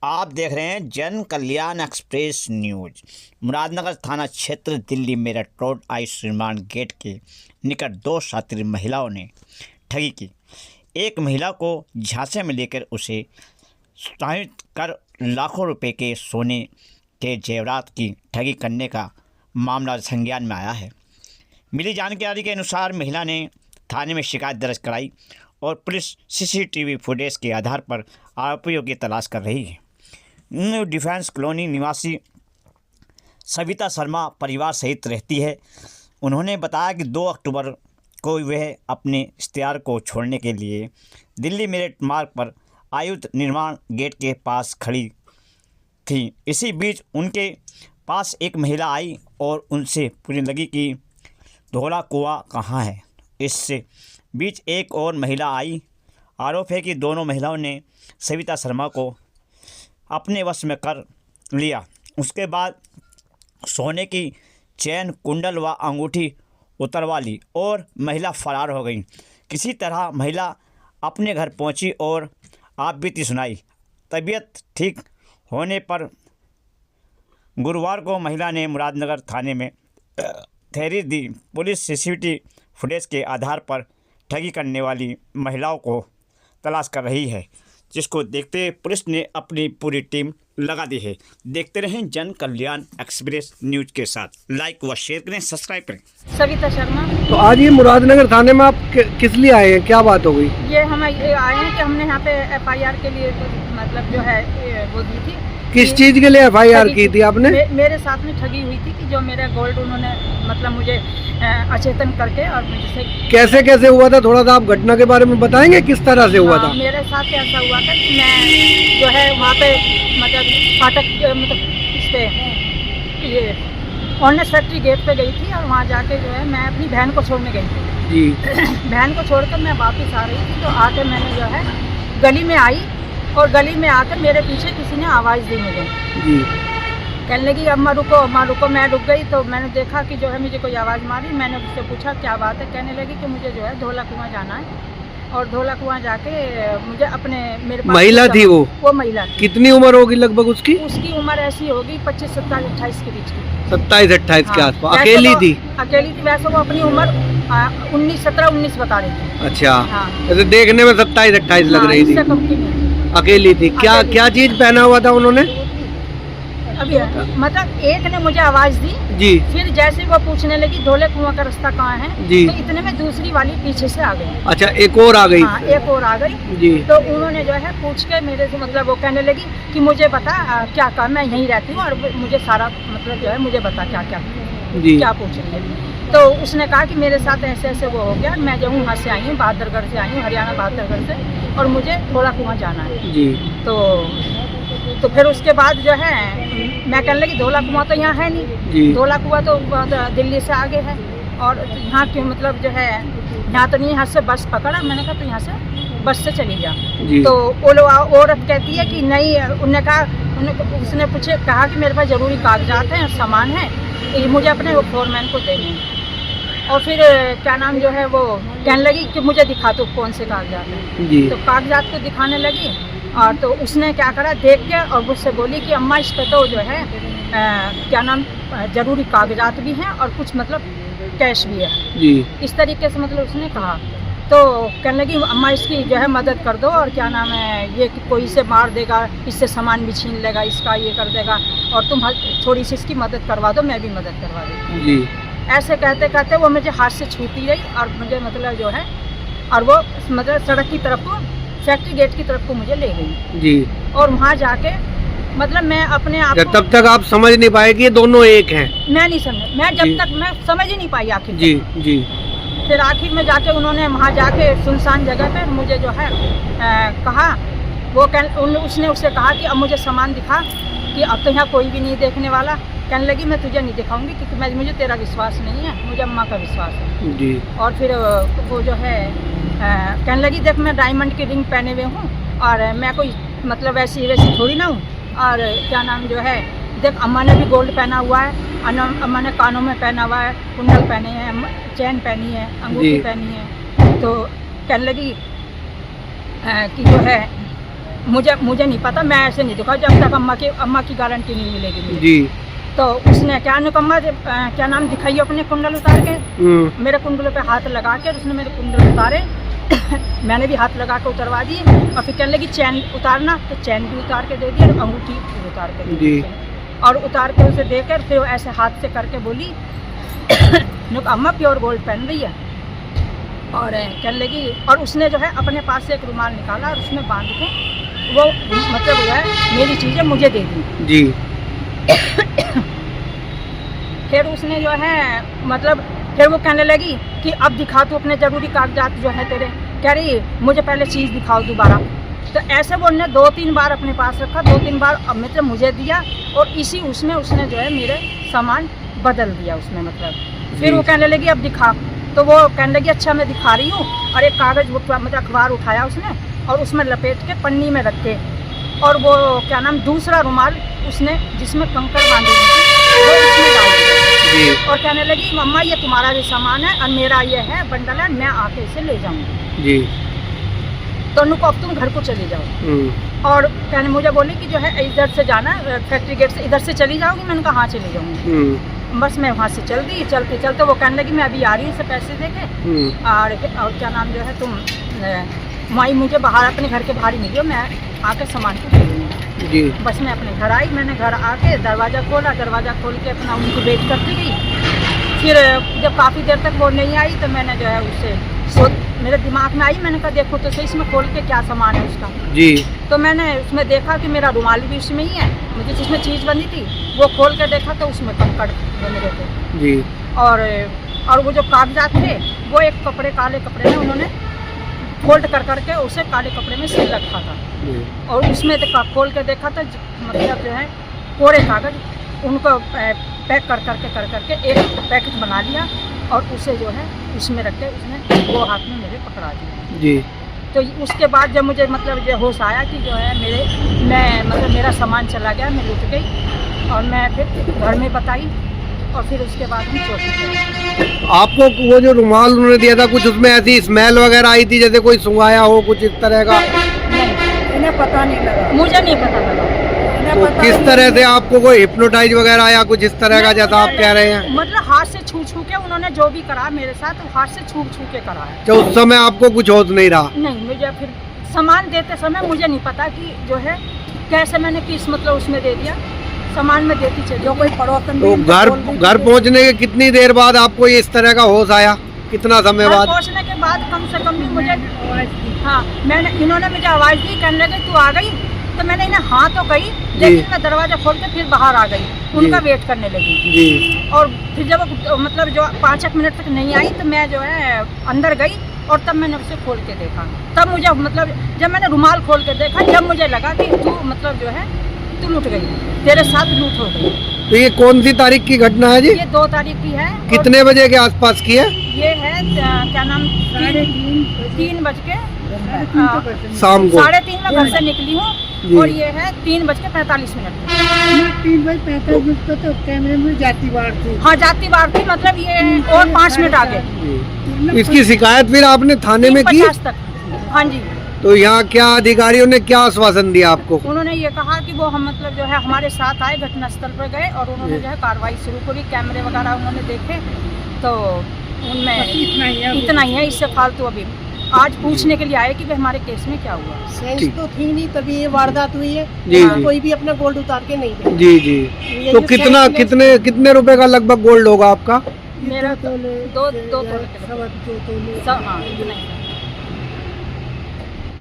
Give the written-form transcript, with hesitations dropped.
आप देख रहे हैं जन कल्याण एक्सप्रेस न्यूज। मुरादनगर थाना क्षेत्र दिल्ली मेरठ रोड आयुष्मान गेट के निकट दो शातिर महिलाओं ने ठगी की। एक महिला को झांसे में लेकर उसे प्रताड़ित कर लाखों रुपए के सोने के जेवरात की ठगी करने का मामला संज्ञान में आया है। मिली जानकारी के अनुसार महिला ने थाने में शिकायत दर्ज कराई और पुलिस सीसीटीवी फुटेज के आधार पर आरोपियों की तलाश कर रही है। न्यू डिफेंस कॉलोनी निवासी सविता शर्मा परिवार सहित रहती है। उन्होंने बताया कि 2 अक्टूबर को वह अपने रिश्तेदार को छोड़ने के लिए दिल्ली मेरठ मार्ग पर आयुध निर्माण गेट के पास खड़ी थी। इसी बीच उनके पास एक महिला आई और उनसे पूछने लगी कि धोला कुआं कहाँ है। इससे बीच एक और महिला आई। आरोप है कि दोनों महिलाओं ने सविता शर्मा को अपने वश में कर लिया। उसके बाद सोने की चैन, कुंडल व अंगूठी उतरवा ली और महिला फरार हो गई। किसी तरह महिला अपने घर पहुंची और आप बीती सुनाई। तबीयत ठीक होने पर गुरुवार को महिला ने मुरादनगर थाने में तहरीर दी। पुलिस सीसीटीवी फुटेज के आधार पर ठगी करने वाली महिलाओं को तलाश कर रही है, जिसको देखते हुए पुलिस ने अपनी पूरी टीम लगा दी है। देखते रहें जन कल्याण एक्सप्रेस न्यूज के साथ। लाइक व शेयर करें, सब्सक्राइब करें। सविता शर्मा। तो आज ये मुरादनगर थाने में आप किस लिए आए हैं, क्या बात हो गई? ये हम आए हैं कि हमने यहाँ पे FIR के लिए मतलब जो है वो दी थी। किस चीज के लिए FIR की थी आपने? मेरे साथ में ठगी हुई थी कि जो मेरा गोल्ड उन्होंने मतलब मुझे अचेतन करके और मुझसे कैसे हुआ था, थोड़ा सा आप घटना के बारे में बताएंगे, किस तरह से हुआ था? मेरे साथ ऐसा हुआ था कि मैं जो है वहाँ पे मतलब फाटक मतलब इस पे ये ऑनलेस फैक्ट्री गेट पे गई थी और वहाँ जाके जो है मैं अपनी बहन को छोड़ने गई थी जी। बहन को छोड़कर मैं वापस आ रही थी तो आके मैंने जो है गली में आई और गली में आकर मेरे पीछे किसी ने आवाज़ दी मुझे जी। कहने लगी अम्मा रुको। मैं रुक गई तो मैंने देखा कि जो है मुझे कोई आवाज़ मारी। मैंने उससे पूछा क्या बात है। कहने लगी कि मुझे जो है धोला कुआं जाना है और धोला कुआं जाके मुझे अपने मेरे पास महिला थी वो महिला थी। कितनी उम्र होगी लगभग उसकी? उसकी उम्र ऐसी होगी 25, 27, 28 के बीच की। 27, 28 के हाँ, आसपास। अकेली थी? अकेली थी। वैसे वो अपनी उम्र 17, 19 बता रही थी। अच्छा। हाँ। ऐसे देखने में 27, 28 लग रही थी। अकेली थी। क्या चीज पहना हुआ था उन्होंने? अभी मतलब एक ने मुझे आवाज दी जी। फिर जैसे वो पूछने लगी धोले कुआं का रास्ता कहाँ है जी। तो इतने में दूसरी वाली पीछे से आ गई। अच्छा, एक और आ गई? हाँ, एक और आ गई जी। तो उन्होंने जो है पूछ के मेरे से मतलब वो कहने लगी कि मुझे बता क्या काम, मैं यहीं रहती हूँ और मुझे सारा मतलब जो है मुझे बता क्या पूछ रही है। तो उसने कहा कि मेरे साथ ऐसे वो हो गया, मैं जो हूँ वहाँ से आई हूँ, बहादुरगढ़ से आई हूँ, हरियाणा बहादुरगढ़ से, और मुझे धोला कुआं जाना है जी। तो फिर उसके बाद जो है मैं कहने लगी धोला कुआं तो यहाँ है नहीं, धोला कुआं तो दिल्ली से आगे है और यहाँ क्यों मतलब जो है यहाँ तो नहीं, यहाँ से बस पकड़ा। मैंने कहा तो यहाँ से बस से चली जा। तो वो औरत कहती है कि नहीं, उसने कहा कि मेरे पास ज़रूरी कागजात हैं, सामान है, तो मुझे अपने फोरमैन को देने हैं। और फिर क्या नाम जो है वो कहने लगी कि मुझे दिखा तो कौन से कागजात हैं। तो कागजात को दिखाने लगी और तो उसने क्या करा देख के और मुझसे बोली कि अम्मा इस पे तो जो है क्या नाम ज़रूरी कागजात भी हैं और कुछ मतलब कैश भी है जी। इस तरीके से मतलब उसने कहा। तो कहने लगी अम्मा इसकी जो है मदद कर दो और क्या नाम है ये कि कोई इसे मार देगा, इससे सामान भी छीन लेगा, इसका ये कर देगा और तुम थोड़ी सी इसकी मदद करवा दो, मैं भी मदद करवा देती जी। ऐसे कहते कहते वो मुझे हाथ से छूती रही और मुझे मतलब जो है और वो मतलब सड़क की तरफ को फैक्ट्री गेट की तरफ को मुझे ले गई जी। और वहाँ जाके मतलब मैं अपने आप तब तक आप समझ नहीं पाए कि ये दोनों एक हैं? मैं नहीं समझ, मैं जब तक मैं समझ ही नहीं पाई आखिर जी जी। फिर आखिर में जाके उन्होंने वहाँ जाके सुनसान जगह पे मुझे जो है कहा वो उसने उससे कहा कि अब मुझे सामान दिखा कि अब तो यहाँ कोई भी नहीं देखने वाला। कहने लगी मैं तुझे नहीं दिखाऊंगी क्योंकि मुझे तेरा विश्वास नहीं है, मुझे अम्मा का विश्वास है जी। और फिर वो जो है कहने लगी देख मैं डायमंड की रिंग पहने हुए हूँ और मैं कोई मतलब वैसी थोड़ी ना हूँ और क्या नाम जो है देख अम्मा ने भी गोल्ड पहना हुआ है, अम्मा ने कानों में पहना हुआ है, कुंडल पहने हैं, चैन पहनी है, अंगूठी पहनी है। तो कहने लगी कि जो है मुझे नहीं पता, मैं ऐसे नहीं दिखा जब तक अम्मा की गारंटी नहीं मिलेगी मुझे। जी। तो उसने क्या निकम्मा क्या नाम दिखाई अपने कुंडल उतार के, मेरे कुंडलों पे हाथ लगा के उसने मेरे कुंडल उतारे मैंने भी हाथ लगा के उतरवा दिए और फिर कहने लगी चैन उतारना, तो चैन भी उतार के दे दी और अंगूठी भी उतार के दे दी और उतार के उसे देकर फिर वो ऐसे हाथ से करके बोली अम्मा प्योर गोल्ड पहन रही है। और कहने लगी, और उसने जो है अपने पास से एक रुमाल निकाला और उसमें बांध के वो मतलब जो है मेरी चीज़ें मुझे दे दी जी। फिर उसने जो है मतलब फिर वो कहने लगी कि अब दिखा तू अपने ज़रूरी कागजात जो है तेरे, कह रही मुझे पहले चीज़ दिखाओ दोबारा। तो ऐसे वो उन्होंने 2-3 बार अपने पास रखा, 2-3 बार अब मतलब मुझे दिया और इसी उसमें उसने जो है मेरे सामान बदल दिया उसमें मतलब। फिर वो कहने लगी अब दिखा, तो वो कहने लगी अच्छा मैं दिखा रही हूँ। और एक कागज़ मतलब अखबार उठाया उसने और उसमें लपेट के पन्नी में रख के और वो क्या नाम दूसरा रुमाल उसने जिसमें कंकड़ बांधी हुई थी वो उसमें डाल दिया और कहने लगी मम्मा ये तुम्हारा भी सामान है और मेरा ये है बंडल है, मैं आके इसे ले जाऊँगी जी। तो उनको अब तुम घर को चले जाओ। और कहने मुझे बोली कि जो है इधर से जाना फैक्ट्री गेट से, इधर से चली जाओगी। मैंने कहा हाँ चली जाऊँगी। बस मैं वहाँ से चल दी, चलते चलते वो कहने लगी मैं अभी आ रही हूँ, से पैसे दे के और क्या नाम जो है तुम माई मुझे बाहर अपने घर के बाहर ही मिली हो, मैं आकर सामान को ले लूँगी जी। बस मैं अपने घर आई, मैंने घर आके दरवाज़ा खोला, दरवाज़ा खोल के अपना उनको वेट करती गई। फिर जब काफ़ी देर तक वो नहीं आई तो मैंने जो है उससे मेरे दिमाग में आई, मैंने कहा देखो तो सही इसमें खोल के क्या सामान है उसका जी। तो मैंने उसमें देखा कि मेरा रुमाल भी उसमें ही है, मुझे जिसमें चीज़ बंधी थी वो खोल के देखा तो उसमें कंकड़ मेरे थे जी। और वो जो कागजात थे वो एक कपड़े काले कपड़े में उन्होंने फोल्ड कर करके उसे काले कपड़े में सिल रखा था और उसमें खोल के देखा तो मतलब जो है कोरे कागज उनको पैक कर करके एक पैकेट बना लिया और उसे जो है उसमें रख के उसने वो हाथ में मेरे पकड़ा दिया जी। तो उसके बाद जब मुझे मतलब जो होश आया कि जो है मैं मतलब मेरा सामान चला गया, मैं लुट गई और मैं फिर घर में बताई और फिर उसके बाद हम चौकी गए। आपको वो जो रुमाल उन्होंने दिया था कुछ उसमें ऐसी स्मेल वगैरह आई थी जैसे कोई सुंघाया हो कुछ इस तरह का? नहीं, इन्हें पता नहीं लगा, मुझे नहीं पता लगा। तो किस तरह से आपको कोई हिप्नोटाइज वगैरह या कुछ इस तरह का जैसा आप कह रहे हैं? मतलब हाथ से छू के उन्होंने जो भी करा मेरे साथ हाथ से छू के करा है। तो उस समय आपको कुछ होश नहीं रहा? नहीं, मुझे फिर सामान देते समय मुझे नहीं पता कि जो है कैसे मैंने किस मतलब उसमें दे दिया, सामान में देती चली जो कोई पड़ोसन। तो घर पहुंचने के कितनी देर बाद आपको ये इस तरह का होश आया, कितना समय बाद? पहुंचने के बाद कम से कम भी मुझे इन्होंने मुझे आवाज़ दी, कहने लगे तू आ गई, तो मैंने इन्हें हाँ तो कही लेकिन मैं दरवाजा खोल के फिर बाहर आ गई, उनका वेट करने लगी जी। और फिर जब मतलब जो 5 मिनट तक नहीं आई तो मैं जो है अंदर गई और तब मैंने उसे खोल के देखा। तब मुझे मतलब जब मैंने रुमाल खोल के देखा जब मुझे लगा कि तू मतलब जो है तू लूट गई, तेरे साथ लूट हो गई। तो ये कौन सी तारीख की घटना है जी? ये 2 तारीख की है। कितने बजे के आसपास की है? ये है क्या नाम 3 बज के शाम को 3:30 में घर से निकली हूँ और ये है 3:45 मिनट। 3:45 तो कैमरे में जाती बार थी। हाँ जाती बार थी, मतलब ये और 5 मिनट आगे। इसकी शिकायत फिर आपने थाने में की? 50 तक। हाँ जी। तो यहाँ क्या अधिकारियों ने क्या आश्वासन दिया आपको? उन्होंने ये कहा कि वो हम मतलब जो है हमारे साथ आए, घटनास्थल पर गए और उन्होंने जो है कार्रवाई शुरू करी, कैमरे वगैरह उन्होंने देखे तो उनमें इतना ही है, इससे फालतू अभी आज पूछने के लिए आए कि भाई हमारे केस में क्या हुआ। सेंस तो थी नहीं तभी ये वारदात हुई है जी, कोई भी अपना गोल्ड उतार के नहीं दे। जी जी। तो कितने रुपए का लगभग गोल्ड होगा आपका? मेरा 2 तोले। हाँ, नहीं